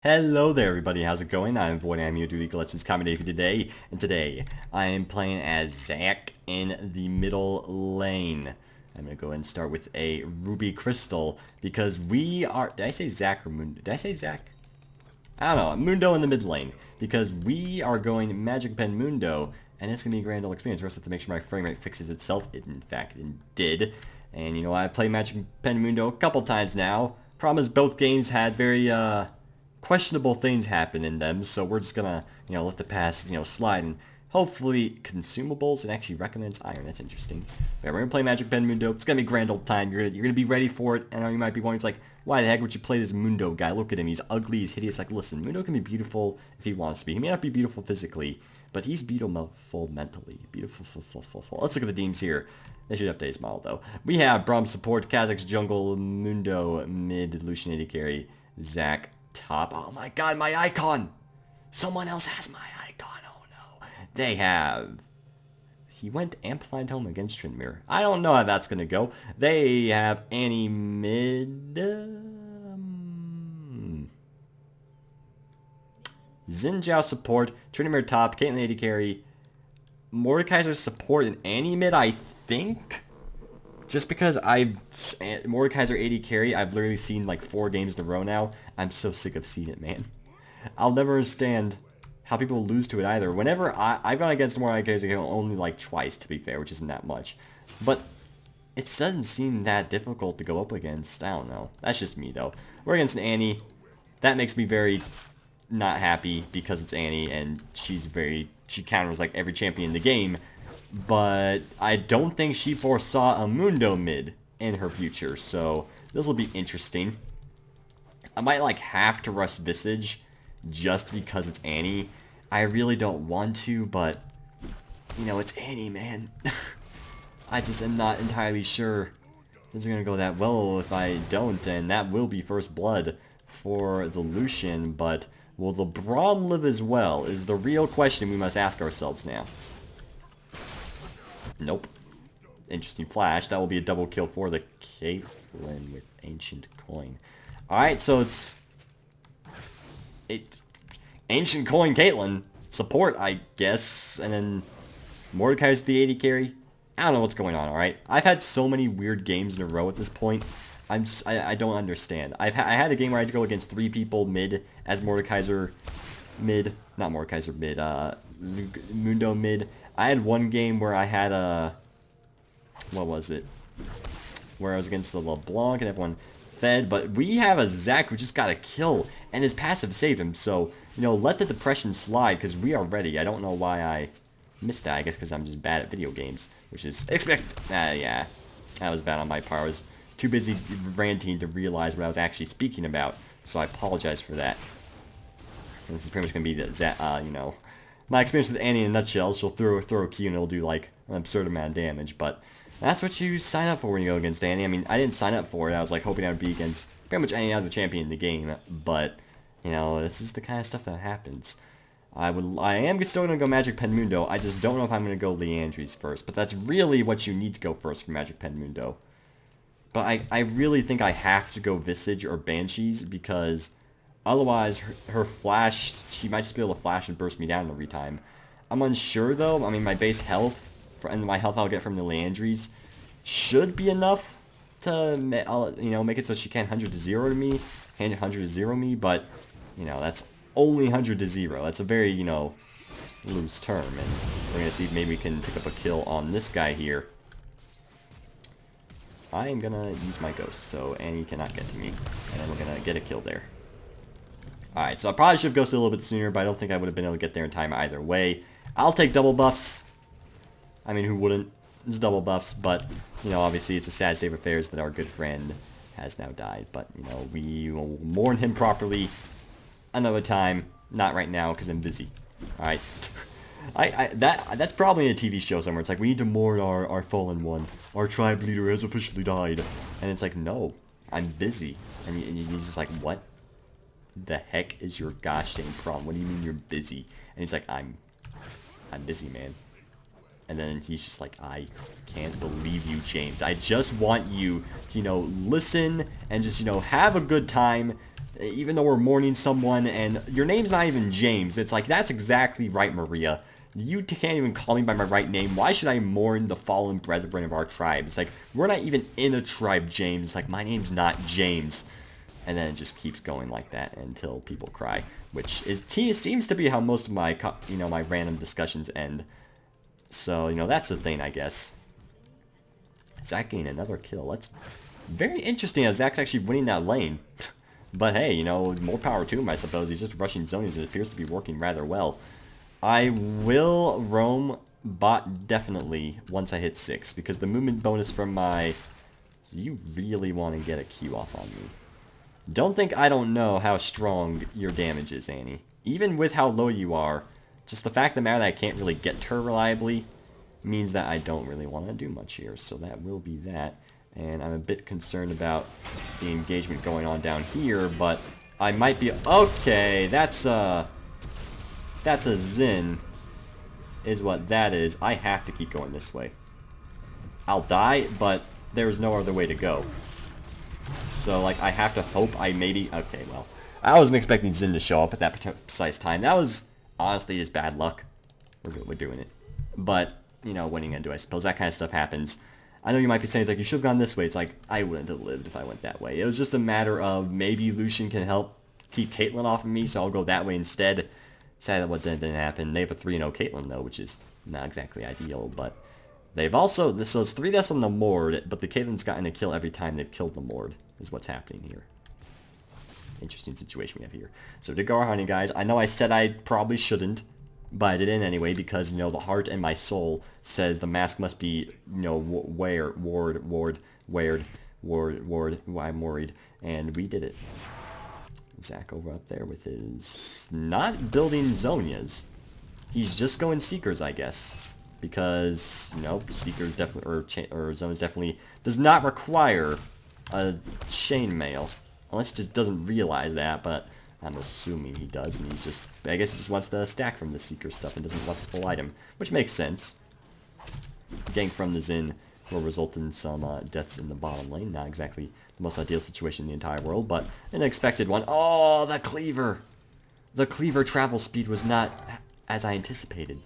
Hello there everybody, how's it going? I'm Void, I'm here to do League of Legends commentator today, and today I am playing as Zac in the middle lane. I'm going to go ahead and start with a Ruby Crystal, because we are, did I say Zac or Mundo? Did I say Zac? I don't know, Mundo in the mid lane, because we are going Magic Pen Mundo, and it's going to be a grand old experience. First I have to make sure my frame rate fixes itself. It in fact it did, and you know, I played Magic Pen Mundo a couple times now. Problem is both games had very, questionable things happen in them, so we're just gonna, let the past, slide, and hopefully consumables. It actually recommends iron. That's interesting. Yeah, we're gonna play Magic Pen Mundo. It's gonna be grand old time. You're gonna be ready for it. I know you might be wondering, it's like, why the heck would you play this Mundo guy? Look at him. He's ugly. He's hideous. Like, listen, Mundo can be beautiful if he wants to be. He may not be beautiful physically, but he's beautiful mentally. Beautiful. Let's look at the teams here. They should update his model though. We have Braum support, Kha'Zix jungle, Mundo mid, Lucian AD carry, Zac top. Oh my god, my icon! Someone else has my icon. Oh no. They have... He went Amplified Home against Tryndamere. I don't know how that's gonna go. They have Annie mid... Xin Zhao support, Tryndamere top, Caitlyn AD carry, Mordekaiser support, and Annie mid, I think? Just because Mordekaiser AD carry, I've literally seen like 4 games in a row now. I'm so sick of seeing it, man. I'll never understand how people lose to it either. Whenever I've gone against Mordekaiser only like twice, to be fair, which isn't that much. But it doesn't seem that difficult to go up against. I don't know. That's just me, though. We're against an Annie. That makes me very not happy because it's Annie, and she counters like every champion in the game. But I don't think she foresaw a Mundo mid in her future, so this will be interesting. I might like have to rush Visage just because it's Annie. I really don't want to, but it's Annie, man. I just am not entirely sure this is gonna go that well if I don't, and that will be first blood for the Lucian. But will the Braum live as well is the real question we must ask ourselves now. Nope. Interesting flash. That will be a double kill for the Caitlyn with Ancient Coin. Alright, so it's Ancient Coin Caitlyn. Support, I guess. And then Mordekaiser's the AD carry. I don't know what's going on, alright? I've had so many weird games in a row at this point. I don't understand. I had a game where I had to go against 3 people mid as Mordekaiser mid. Not Mordekaiser mid. Mundo mid. I had one game where I had a... What was it? Where I was against the LeBlanc and everyone fed. But we have a Zac who just got a kill. And his passive saved him. So, let the depression slide because we are ready. I don't know why I missed that. I guess because I'm just bad at video games. Which is... yeah. That was bad on my part. I was too busy ranting to realize what I was actually speaking about. So I apologize for that. And this is pretty much going to be the Zac, my experience with Annie in a nutshell. She'll throw a Q and it'll do like an absurd amount of damage, but that's what you sign up for when you go against Annie. I mean, I didn't sign up for it. I was like hoping I would be against pretty much any other champion in the game, but this is the kind of stuff that happens. I am still going to go Magic Pen Mundo. I just don't know if I'm going to go Leandries first, but that's really what you need to go first for Magic Pen Mundo. But I really think I have to go Visage or Banshees because otherwise, her flash, she might just be able to flash and burst me down every time. I'm unsure, though. I mean, my base health and my health I'll get from the Leandries should be enough to, make it so she can't 100 to 0 to me, 100 to 0 me, but, that's only 100 to 0. That's a very, loose term, and we're going to see if maybe we can pick up a kill on this guy here. I am going to use my ghost, so Annie cannot get to me, and then we're going to get a kill there. Alright, so I probably should have ghosted a little bit sooner, but I don't think I would have been able to get there in time either way. I'll take double buffs. I mean, who wouldn't? It's double buffs, but, obviously it's a sad state of affairs that our good friend has now died. But, we will mourn him properly another time. Not right now, because I'm busy. Alright. That's probably in a TV show somewhere. It's like, we need to mourn our fallen one. Our tribe leader has officially died. And it's like, no, I'm busy. And he's just like, what the heck is your gosh dang problem? What do you mean you're busy? And he's like, I'm busy, man. And then he's just like, I can't believe you, James. I just want you to, listen and just, have a good time. Even though we're mourning someone, and your name's not even James. It's like, that's exactly right, Maria. You can't even call me by my right name. Why should I mourn the fallen brethren of our tribe? It's like, we're not even in a tribe, James. It's like, my name's not James. And then it just keeps going like that until people cry, which seems to be how most of my, my random discussions end. So, that's the thing, I guess. Zach gained another kill. That's very interesting as Zach's actually winning that lane. But hey, more power to him, I suppose. He's just rushing zonies and it appears to be working rather well. I will roam bot definitely once I hit 6, because the movement bonus from my... You really want to get a Q off on me. Don't think I don't know how strong your damage is, Annie. Even with how low you are, just the fact of the matter that I can't really get to her reliably means that I don't really want to do much here. So that will be that. And I'm a bit concerned about the engagement going on down here, but I might be... Okay, that's a Zin, is what that is. I have to keep going this way. I'll die, but there's no other way to go. So, like, I have to hope I maybe... Okay, well, I wasn't expecting Zin to show up at that precise time. That was honestly just bad luck. We're good, we're doing it. But, winning into, I suppose, that kind of stuff happens. I know you might be saying, it's like, you should have gone this way. It's like, I wouldn't have lived if I went that way. It was just a matter of maybe Lucian can help keep Caitlyn off of me, so I'll go that way instead. Sad that what didn't happen. They have a 3-0 Caitlyn, though, which is not exactly ideal, but they've also... So it's 3 deaths on the Mord, but the Caitlyn's gotten a kill every time they've killed the Mord, is what's happening here. Interesting situation we have here. So to go hunting, guys, I know I said I probably shouldn't, but I did it anyway because, the heart and my soul says the mask must be, I'm worried, and we did it. Zach over up there with his... Not building Zonias. He's just going Seekers, I guess. Because, Seekers definitely, or Zonas definitely does not require a chainmail. Unless he just doesn't realize that, but I'm assuming he does, and he's just... I guess he just wants the stack from the Seeker stuff and doesn't want the full item, which makes sense. Gank from the Zin will result in some deaths in the bottom lane. Not exactly the most ideal situation in the entire world, but an expected one. Oh, the Cleaver! The Cleaver travel speed was not as I anticipated.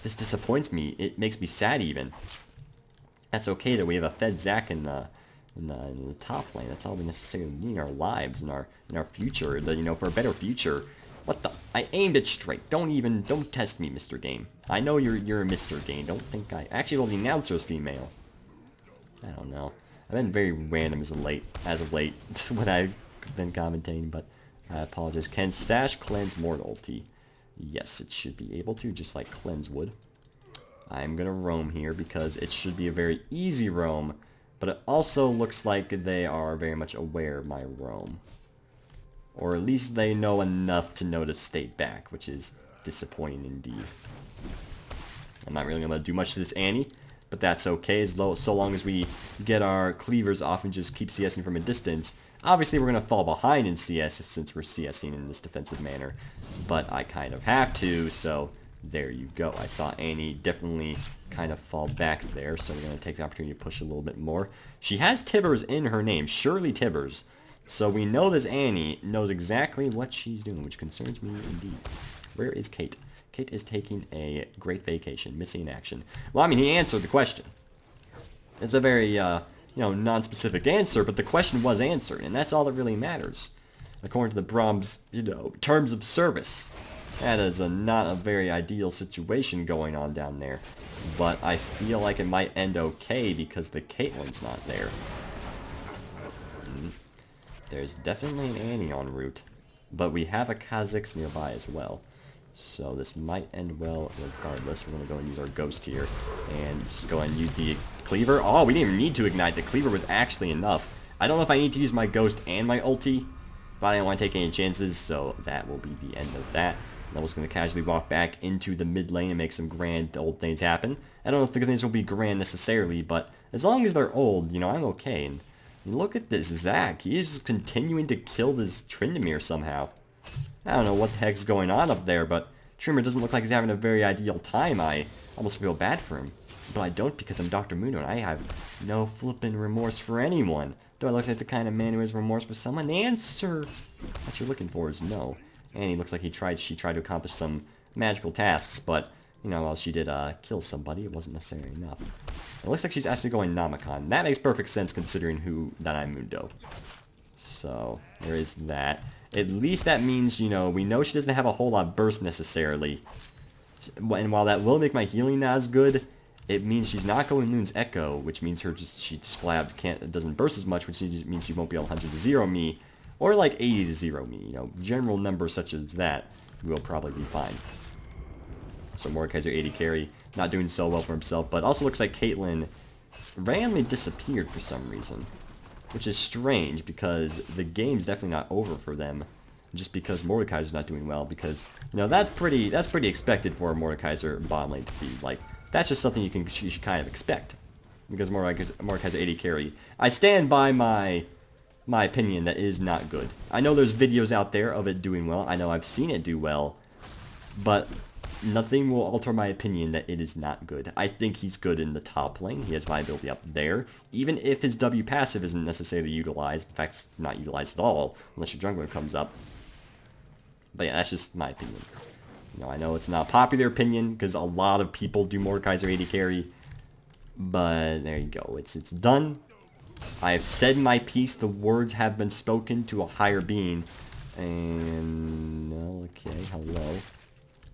This disappoints me. It makes me sad even. That's okay that we have a fed Zac in the top lane. That's all we necessarily need in our lives, in our future. For a better future. What the? I aimed it straight. Don't test me, Mr. Game. I know you're a Mr. Game. Don't think I... Actually, well, the announcer's female. I don't know. I've been very random as of late when I've been commentating, but I apologize. Can Sash cleanse Mord ulti? Yes, it should be able to, just like cleanse would. I'm gonna roam here because it should be a very easy roam, but it also looks like they are very much aware of my roam. Or at least they know enough to know to stay back, which is disappointing indeed. I'm not really going to do much to this Annie, but that's okay, so long as we get our cleavers off and just keep CSing from a distance. Obviously, we're going to fall behind in CS since we're CSing in this defensive manner, but I kind of have to, so there you go. I saw Annie definitely kind of fall back there, so we're going to take the opportunity to push a little bit more. She has Tibbers in her name, Shirley Tibbers. So we know this Annie knows exactly what she's doing, which concerns me indeed. Where is Kate? Kate is taking a great vacation, missing in action. Well, I mean, he answered the question. It's a very, non-specific answer, but the question was answered, and that's all that really matters. According to the Brahms, terms of service. That is not a very ideal situation going on down there. But I feel like it might end okay because the Caitlyn's not there. There's definitely an Annie en route, but we have a Kha'Zix nearby as well. So this might end well regardless. We're going to go and use our Ghost here, and just go ahead and use the Cleaver. Oh, we didn't even need to ignite. The Cleaver was actually enough. I don't know if I need to use my Ghost and my ulti, but I didn't want to take any chances, so that will be the end of that. I'm just going to casually walk back into the mid lane and make some grand old things happen. I don't know if the things will be grand necessarily, but as long as they're old, I'm okay. And look at this Zac. He is just continuing to kill this Tryndamere somehow. I don't know what the heck's going on up there, but Tryndamere doesn't look like he's having a very ideal time. I almost feel bad for him. But I don't because I'm Dr. Mundo and I have no flippin' remorse for anyone. Do I look like the kind of man who has remorse for someone? The answer that you're looking for is no. And he looks like she tried to accomplish some magical tasks, but, you know, while she did kill somebody, it wasn't necessarily enough. It looks like she's actually going Namacon. That makes perfect sense considering that I'm Mundo. So, there is that. At least that means, you know, we know she doesn't have a whole lot of burst necessarily. And while that will make my healing not as good, it means she's not going Lune's Echo, which means she doesn't burst as much, which means she won't be able to 100 to 0 me, or like 80 to 0 me. You know, general numbers such as that will probably be fine. So Mordekaiser 80 carry, not doing so well for himself, but also looks like Caitlyn randomly disappeared for some reason, which is strange because the game's definitely not over for them. Just because Mordekaiser's not doing well, because, you know, that's pretty expected for a Mordekaiser bottom lane to be. Like, that's just something you should kind of expect. Because Mordekaiser 80 carry. I stand by my opinion that it is not good. I know there's videos out there of it doing well. I know I've seen it do well. But nothing will alter my opinion that it is not good. I think he's good in the top lane. He has viability up there. Even if his W passive isn't necessarily utilized. In fact, it's not utilized at all. Unless your jungler comes up. But yeah, that's just my opinion. You know, I know it's not a popular opinion because a lot of people do Mordekaiser 80 carry. But there you go. It's done. I have said my piece. The words have been spoken to a higher being. And okay, hello.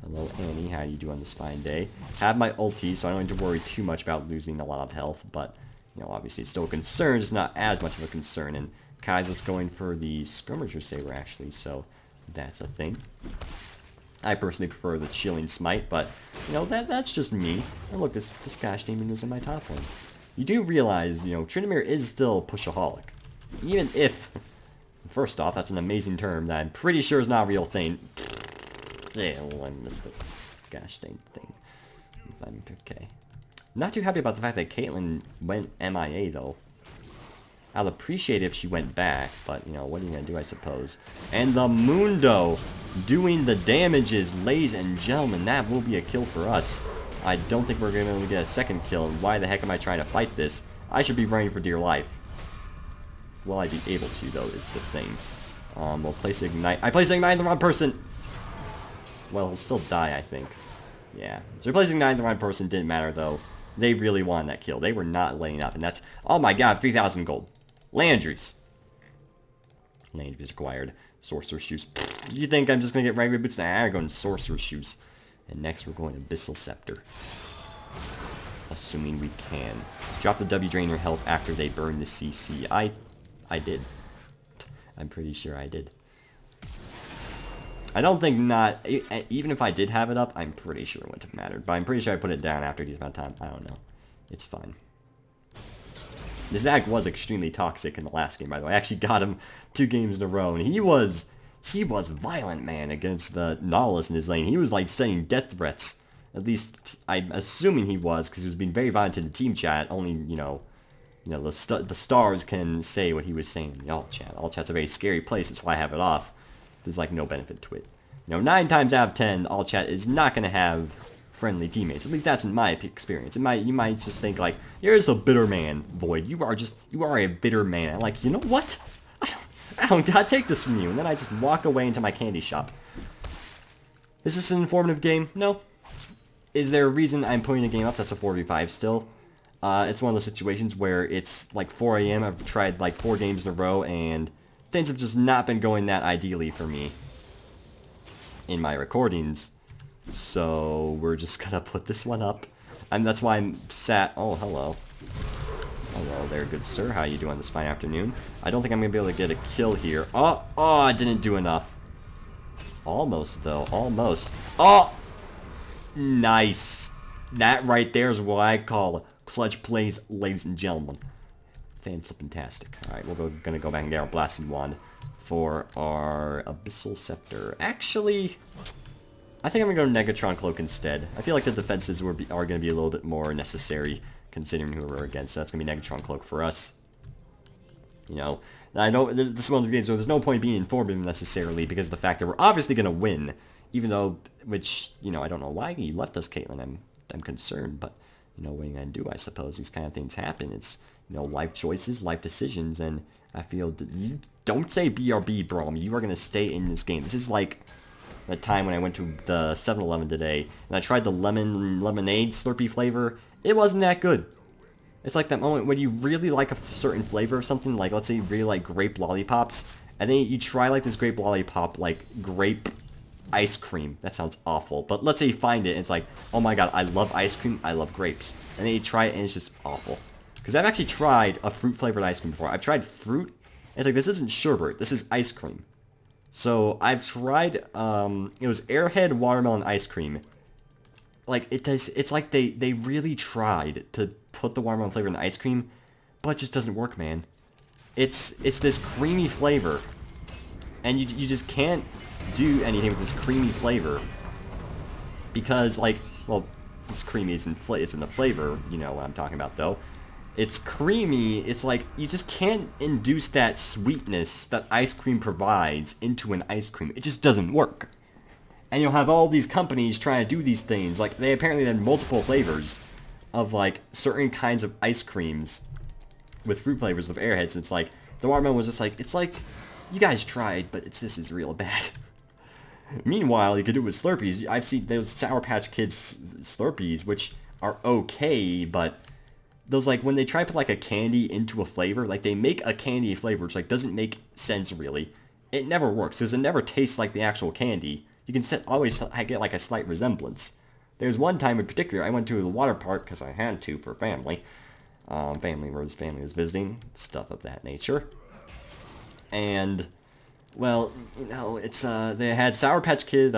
Hello Annie, how do you do on this fine day? Have my ulti, so I don't need to worry too much about losing a lot of health, but, you know, obviously it's still a concern, it's not as much of a concern, and Kai'Sa's going for the Skirmisher Saber, actually, so that's a thing. I personally prefer the Chilling Smite, but, you know, that's just me. And look, this gosh demon is in my top lane. You do realize, you know, Tryndamere is still pushaholic. Even if, first off, that's an amazing term that I'm pretty sure is not a real thing. Yeah, I missed the gosh dang thing. I'm okay. Not too happy about the fact that Caitlyn went MIA, though. I'll appreciate it if she went back, but, you know, what are you going to do, I suppose. And the Mundo doing the damages, ladies and gentlemen. That will be a kill for us. I don't think we're going to get a second kill, and why the heck am I trying to fight this? I should be running for dear life. Will I be able to, though, is the thing. We'll place Ignite. I placed Ignite on the wrong person! Well, he'll still die, I think. Yeah. So replacing Ignite on the wrong person didn't matter, though. They really wanted that kill. They were not laying up, and that's... Oh my god, 3,000 gold. Landry's. Landry's required. Sorcerer Shoes. Do you think I'm just going to get regular boots? Nah, I'm going Sorcerer Shoes. And next we're going Abyssal Scepter. Assuming we can. Drop the W drain your health after they burn the CC. I did. I'm pretty sure I did. I don't think not... Even if I did have it up, I'm pretty sure it wouldn't have mattered. But I'm pretty sure I put it down after a decent amount of time. I don't know. It's fine. This Zag was extremely toxic in the last game, by the way. I actually got him 2 games in a row, and he was violent, man, against the Nautilus in his lane. He was, like, saying death threats. At least, I'm assuming he was, because he was being very violent in the team chat. Only, you know, the stars can say what he was saying in the alt chat. Alt chat's a very scary place, that's why I have it off. There's, like, no benefit to it. You know, 9 times out of 10, alt chat is not going to have friendly teammates. At least that's in my experience. You might just think, like, you're just a bitter man, Void. You are a bitter man. I'm like, you know what? I don't gotta take this from you. And then I just walk away into my candy shop. Is this an informative game? No. Is there a reason I'm putting the game up? That's a 4v5 still. It's one of those situations where it's like 4 AM. I've tried like 4 games in a row, and things have just not been going that ideally for me in my recordings. So we're just gonna put this one up. And that's why I'm sat... Oh, hello. Hello there, good sir. How you doing this fine afternoon? I don't think I'm gonna be able to get a kill here. Oh, I didn't do enough. Almost, though. Almost. Oh! Nice. That right there is what I call clutch plays, ladies and gentlemen. Fan-flippin-tastic. Alright, we're gonna go back and get our Blasting Wand for our Abyssal Scepter. Actually, I think I'm gonna go Negatron Cloak instead. I feel like the defenses are gonna be a little bit more necessary considering who we're against. So that's gonna be Negatron Cloak for us. You know, I know this is one of the games where there's no point being informative necessarily because of the fact that we're obviously gonna win. Even though, which, you know, I don't know why you left us, Caitlyn. I'm concerned, but, you know, what are you gonna do, I suppose? These kind of things happen. It's, you know, life choices, life decisions, and I feel that you don't say BRB, bro. You are gonna stay in this game. This is like the time when I went to the 7-Eleven today, and I tried the lemonade Slurpee flavor. It wasn't that good. It's like that moment when you really like a certain flavor of something, like let's say you really like grape lollipops, and then you try like this grape lollipop, like grape ice cream. That sounds awful. But let's say you find it and it's like, oh my god, I love ice cream, I love grapes. And then you try it and it's just awful. Because I've actually tried a fruit flavored ice cream before. I've tried fruit, and it's like, this isn't sherbet, this is ice cream. So I've tried, it was Airhead watermelon ice cream. Like, it's like they really tried to put the watermelon flavor in the ice cream, but it just doesn't work, man. It's this creamy flavor, and you just can't do anything with this creamy flavor, because, like, well, it's creamy isn't in the flavor, you know what I'm talking about, though. It's creamy, it's like, you just can't induce that sweetness that ice cream provides into an ice cream. It just doesn't work. And you'll have all these companies trying to do these things. Like, they apparently had multiple flavors of, like, certain kinds of ice creams with fruit flavors of Airheads. And it's like, the watermelon was just like, it's like, you guys tried, but this is real bad. Meanwhile, you could do it with Slurpees. I've seen those Sour Patch Kids Slurpees, which are okay, but those, like, when they try to put, like, a candy into a flavor, like, they make a candy flavor, which, like, doesn't make sense, really. It never works, because it never tastes like the actual candy. You can always get, like, a slight resemblance. There's one time in particular, I went to the water park, because I had to for family. Family was visiting, stuff of that nature. And, well, you know, it's, they had Sour Patch Kid,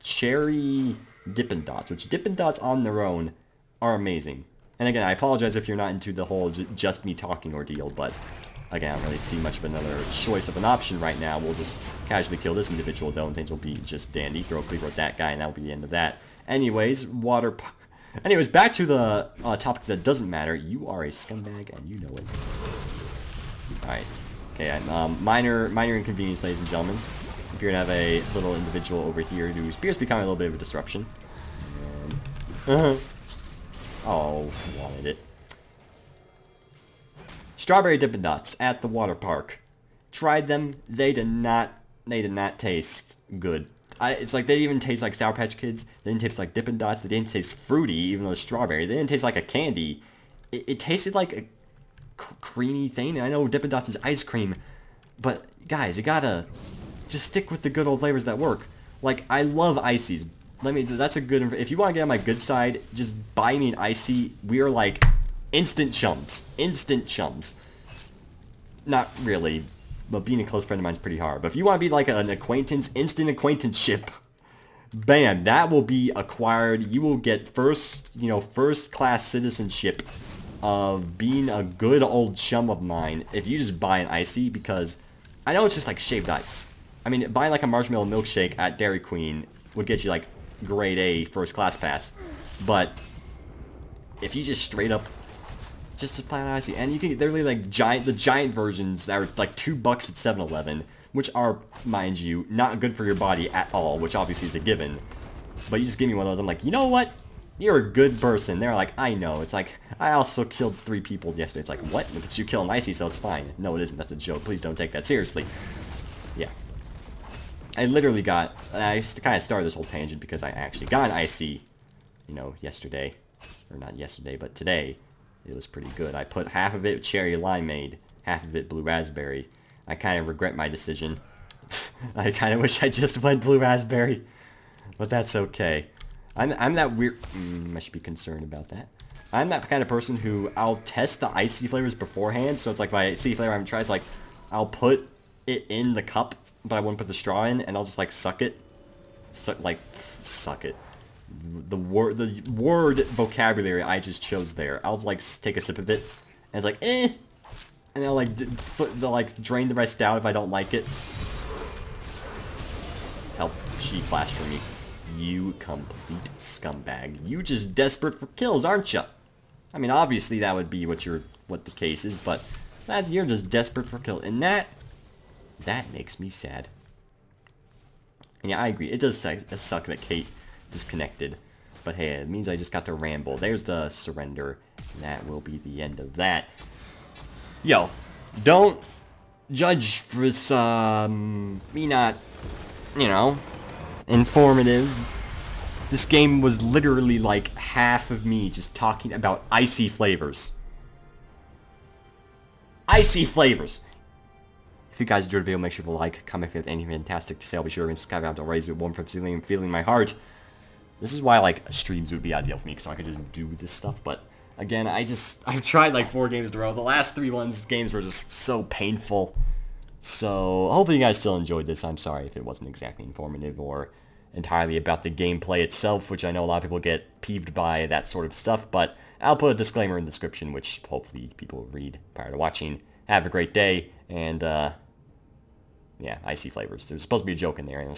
Cherry Dippin' Dots, which Dippin' Dots on their own are amazing. And again, I apologize if you're not into the whole just me talking ordeal, but again, I don't really see much of another choice of an option right now. We'll just casually kill this individual, though, and things will be just dandy. Throw a cleaver at that guy, and that'll be the end of that. Anyways, Anyways, back to the topic that doesn't matter. You are a scumbag, and you know it. Alright. Okay, minor inconvenience, ladies and gentlemen. I'm here to have a little individual over here who appears to be becoming a little bit of a disruption. And, oh, wanted it. Strawberry Dippin' Dots at the water park. Tried them. They did not taste good. It's like they didn't even taste like Sour Patch Kids. They didn't taste like Dippin' Dots. They didn't taste fruity, even though it's strawberry. They didn't taste like a candy. It tasted like a creamy thing. I know Dippin' Dots is ice cream, but guys, you gotta just stick with the good old flavors that work. Like, I love ices. That's a good, if you want to get on my good side, just buy me an icy. We are like instant chums. Instant chums. Not really, but being a close friend of mine is pretty hard. But if you want to be like an acquaintance, instant acquaintanceship, bam, that will be acquired. You will get first class citizenship of being a good old chum of mine if you just buy an icy, because I know it's just like shaved ice. I mean, buying like a marshmallow milkshake at Dairy Queen would get you like grade A first class pass, but if you just straight up just supply an icy, and you can, they're really like the giant versions that are like $2 at 7-Eleven, which are, mind you, not good for your body at all, which obviously is a given. But you just give me one of those, I'm like, you know what? You're a good person. They're like, I know. It's like, I also killed 3 people yesterday. It's like, what? But you kill an icy, so it's fine. No, it isn't. That's a joke. Please don't take that seriously. Yeah. I literally got, I kind of started this whole tangent because I actually got an icy, you know, yesterday. Or not yesterday, but today. It was pretty good. I put half of it cherry limeade, half of it blue raspberry. I kind of regret my decision. I kind of wish I just went blue raspberry. But that's okay. I'm that weird... I should be concerned about that. I'm that kind of person who I'll test the icy flavors beforehand. So it's like if I see a flavor I haven't tried, it's like I'll put it in the cup, but I won't put the straw in, and I'll just like suck it. Suck it. The word vocabulary I just chose there. I'll like take a sip of it, and it's like, eh. And I'll like drain the rest out if I don't like it. Help, she flashed for me. You complete scumbag. You just desperate for kills, aren't you? I mean, obviously that would be what the case is, but you're just desperate for kills, and that makes me sad. And yeah, I agree. It does suck that Kate disconnected, but hey, it means I just got to ramble. There's the surrender, and that will be the end of that. Yo, don't judge for this, me not, you know, informative. This game was literally like half of me just talking about icy flavors. Icy flavors! If you guys enjoyed the video, make sure to like, comment if you have anything fantastic to say. I'll be sure to subscribe out to raise it warm from feeling my heart. This is why, like, streams would be ideal for me, because I could just do this stuff, but again, I've tried like 4 games in a row. The last 3 games were just so painful. So, hopefully you guys still enjoyed this. I'm sorry if it wasn't exactly informative or entirely about the gameplay itself, which I know a lot of people get peeved by that sort of stuff, but I'll put a disclaimer in the description, which hopefully people will read prior to watching. Have a great day, and, yeah, icy flavors. There's supposed to be a joke in there.